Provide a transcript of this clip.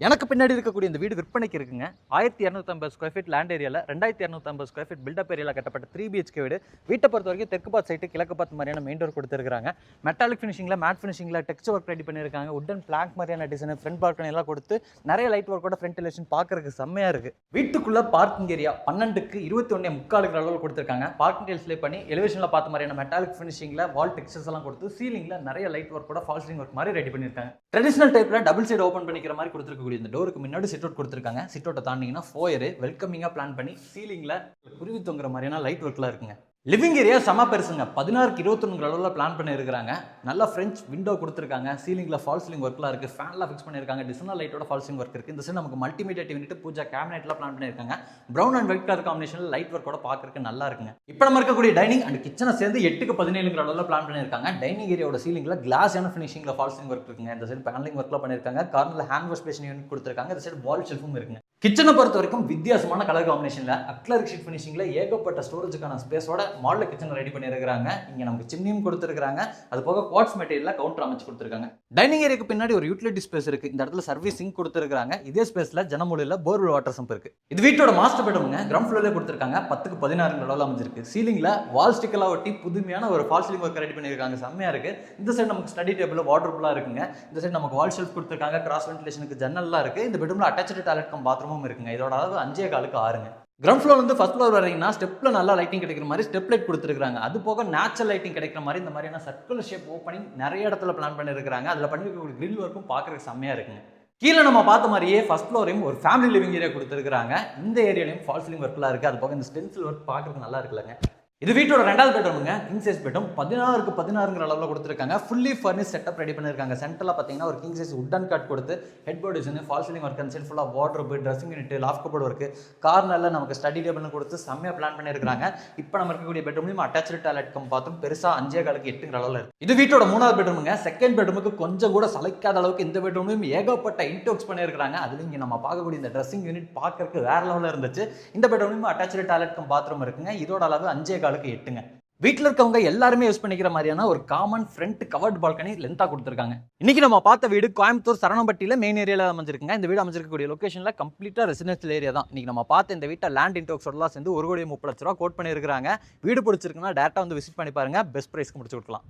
எனக்கு பின்னாடி இருக்கக்கூடிய இந்த வீடு விற்பனைக்கு இருக்குங்க. 1250 ஸ்கொயர் ஃபீட் லேண்ட் ஏரியால 2250 ஸ்கொயர் ஃபீட் பில்டப் ஏரியால கட்டப்பட்ட 3 பிஹெச்கே வீடு. வீட்டை பொறுத்த வரைக்கும் தெற்கு பார்த்து சைட்டு, கிழக்கு பார்த்து மாதிரியான மெயின் டோர் கொடுத்துருக்காங்க. மெட்டாலிக் ஃபினிஷிங்ல, மேட் ஃபினிஷிங்ல டெக்ஸ்சர் ஒர்க் ரெடி பண்ணியிருக்காங்க. உட்டன் பிளாங்க் மாதிரியான டிசைன், ஃப்ரண்ட் பால்கனி எல்லாம் கொடுத்து நிறைய லைட் ஒர்க்கோட ஃப்ரண்ட் எலிவேஷன் பார்க்கறதுக்கு செம்மையா இருக்கு. வீட்டுக்குள்ள பார்க்கிங் ஏரியா 12க்கு 21.75 அளவில் கொடுத்துருக்காங்க. பார்க்கிங் டிஸ்ப்ளே பண்ணி எலிவேஷன்ல பார்த்த மாதிரியான மெட்டாலிக் ஃபினிஷிங்ல வால் டெக்ஸ்சர்ஸ் எல்லாம் கொடுத்து சீலிங்ல நிறைய லைட் ஒர்க்கோட ஃபால் சீலிங் ஒர்க் மாதிரி ரெடி பண்ணியிருக்காங்க. ட்ரெடிஷனல் டைப்ல டபுள் சைடு ஓபன் பண்ணிக்கிற மாதிரி கொடுத்துருக்க இந்த டோருக்கு முன்னாடி சிட் அவுட் கொடுத்துருக்காங்க. சிட் அவுட்டை தாண்டிங்கன்னா ஃபோயர் வெல்கமிங்கா பிளான் பண்ணி சீலிங்ல குருவி தொங்குற மாதிரியான லைட் ஒர்க்லாம் இருக்குங்க. லிவிங் ஏரியா செம பெருசுங்க. 16க்கு 21 அளவில் பிளான் பண்ணியிருக்காங்க. நல்லா ஃப்ரெஞ்ச் விண்டோ கொடுத்துருக்காங்க. சீலிங்ல ஃபால் சீலிங் ஒர்க்லாம் இருக்கு. ஃபேன்லாம் ஃபிக்ஸ் பண்ணியிருக்காங்க. டிசைனர் லைட்டோட ஃபால் சீலிங் ஒர்க் இருக்கு. இந்த சைடு நமக்கு மல்டிமீடியா டிவி, பூஜா கேபினெட்லாம் பிளான் பண்ணியிருக்காங்க. ப்ரௌன் அண்ட் ஒயிட் கலர் காம்பினேஷன்ல லைட் ஒர்க்கோட பார்க்கறதுக்கு நல்லா இருக்குங்க. இப்போ நம்ம இருக்கக்கூடிய டைனிங் அண்ட் கிச்சனை சேர்ந்து 8க்கு 17 அளவில் பிளான் பண்ணியிருக்காங்க. டைனிங் ஏரியாவோட சீலிங்ல கிளாஸான ஃபினிஷிங்ல ஃபால் சீலிங் ஒர்க் இருக்குங்க. இந்த சைடு பேனலிங் ஒர்க்லாம் பண்ணியிருக்காங்க. கார்னர்ல ஹேண்ட் வாஷ் பேஷன் யூனிட் கொடுத்துருக்காங்க. இந்த சைடு வால் ஷெல்ஃபும் இருக்குங்க. கிச்சனை பொறுத்த வரைக்கும் வித்தியாசமான கலர் காம்பினேஷன்ல அக்லரிக் ஷீட் ஃபினிஷிங்ல ஏகப்பட்ட ஸ்டோரேஜுக்கான ஸ்பேஸோட மாடல் கிச்சன் ரெடி பண்ணியிருக்காங்க. இங்க நமக்கு சிம்னியும் கொடுத்துருக்காங்க. அது போக குவார்ட்ஸ் மெட்டீரியல்ல கவுண்டர் அமைச்சு கொடுத்துருக்காங்க. டைனிங் ஏரியாக்கு பின்னாடி ஒரு யூட்டிலிட்டி ஸ்பேஸ் இருக்கு. இந்த இடத்துல சர்வீஸ் சிங்க் கொடுத்துருக்காங்க. இதே ஸ்பேஸ்ல ஜனமூலையில போர்வெல் வாட்டர் சம்ப் இருக்கு. இது வீட்டோட மாஸ்டர் பெட்ரூம்ங்க. கிரவுண்ட் ஃப்ளோர்ல கொடுத்துருக்காங்க. 10க்கு 16 அளவில் அமைஞ்சிருக்கு. சீலிங்ல வால் ஸ்டிக்கெல்லாம் ஒட்டி புதுமையான ஒரு ஃபால் சீலிங் ஒர்க் ரெடி பண்ணியிருக்காங்க. செம்மையா இருக்கு. இந்த சைடு நமக்கு ஸ்டடி டேபிள் வாட்டர்ஃபுல்லா இருக்குங்க. இந்த சைடு நமக்கு வால் ஷெல்ஃப் கொடுத்துருக்காங்க. கிராஸ் வென்டிலேஷனுக்கு ஜன்னல்லாம் இருக்கு. இந்த பெட்ரூம்ல அட்டாச்டு டாய்லெட் கம் பாத்ரூமும் இருக்குங்க. இதோட 5.4க்கு 6ங்க. கிரவுண்ட் ஃப்ளோர் வந்து ஃபர்ஸ்ட் ஃப்ளோர் வரீங்கன்னா ஸ்டெப்ல நல்லா லைட்டிங் கிடைக்கிற மாதிரி ஸ்டெப் லைட் கொடுத்துருக்காங்க. அது போக நேச்சுரல் லைட்டிங் கிடைக்கிற மாதிரி இந்த மாதிரியான சர்க்குலர் ஷேப் ஓப்பனிங் நிறைய இடத்துல பிளான் பண்ணியிருக்காங்க. அதில் பண்ணிருக்கக்கூடிய கிரில் ஒர்க்கும் பார்க்கறதுக்கு செம்மையா இருக்குங்க. கீழே நம்ம பார்த்த மாதிரியே ஃபர்ஸ்ட் ஃப்ளோரையும் ஒரு ஃபேமிலி லிவிங் ஏரியா கொடுத்துருக்காங்க. இந்த ஏரியாலையும் ஃபால் சீலிங் ஒர்க்லாம் இருக்கு. அது போக இந்த ஸ்டென்சில் ஒர்க் பார்க்கறதுக்கு நல்லா இருக்குல்லங்க. இது வீட்டோட 2வது பெட்ரூமுங்க. கிங் சைஸ் பெட்ரூம் 16க்கு 16 அளவில் கொடுத்துருக்காங்க. ஃபுல்லி ஃபர்னிஷ் செட்டப் ரெடி பண்ணியிருக்காங்க. சென்டரில் பார்த்தீங்கன்னா ஒரு கிங் சைஸ் உட்டன் கட் கொடுத்து head board design, fall ceiling work, அந்த சைட் ஃபுல்லாக wardrobe, dressing unit, loft cupboard work, கார்னரில் நமக்கு ஸ்டடி டேபிள்னு கொடுத்து செம்மையாக பிளான் பண்ணியிருக்காங்க. இப்போ நம்ம இருக்கக்கூடிய பெட்ரூம்லையும் அட்டாச்டு டாய்லெட் கம் பார்த்தும் பெருசாக 5.4க்கு 8 அளவில் இருக்கு. இது வீட்டோட 3வது பெட்ரூமுங்க. செகண்ட் பெட்ரூமுக்கு கொஞ்சம் கூட சளைக்காத அளவுக்கு இந்த பெட்ரூம்லையும் ஏகப்பட்ட இன்டோக்ஸ் பண்ணியிருக்காங்க. அதுல இங்கே நம்ம பார்க்கக்கூடிய இந்த ட்ரெஸ்ஸிங் யூனிட் பார்க்கறதுக்கு வேற லெவலில் இருந்துச்சு. இந்த பெட்ரூம்லையும் அட்டாச்டு டாய்லெட் கம் பாத்ரூம் இருக்குங்க. இதோட அளவு 5.4க்கு 8ங்க. வீட்டில் இருக்கவங்க எல்லாருமே யூஸ் பண்ணிக்கிற மாதிரியான ஒரு காமன் ஃப்ரண்ட் கவர்ட் பால்கனி லென்த்தா கொடுத்துருக்காங்க. இன்னைக்கு நம்ம பார்த்த வீடு கோயம்புத்தூர் சரவணம்பட்டியில மெயின் ஏரியாவில் அமைஞ்சிருக்குங்க. இந்த வீடு அமைஞ்சிருக்கக்கூடிய லொகேஷன்ல கம்ப்ளீட்டா ரெசிடென்ஷியல் ஏரியா தான். இன்னைக்கு நம்ம பார்த்த இந்த வீட்டை லேண்ட் இன்டோக்ஸோடலாம் சேர்ந்து 1,30,00,000 கோட் பண்ணியிருக்காங்க. வீடு பிடிச்சிருக்குன்னா டேரக்டா வந்து விசிட் பண்ணி பாருங்க. பெஸ்ட் பிரைஸ்க்கு முடிச்சு கொடுக்கலாம்.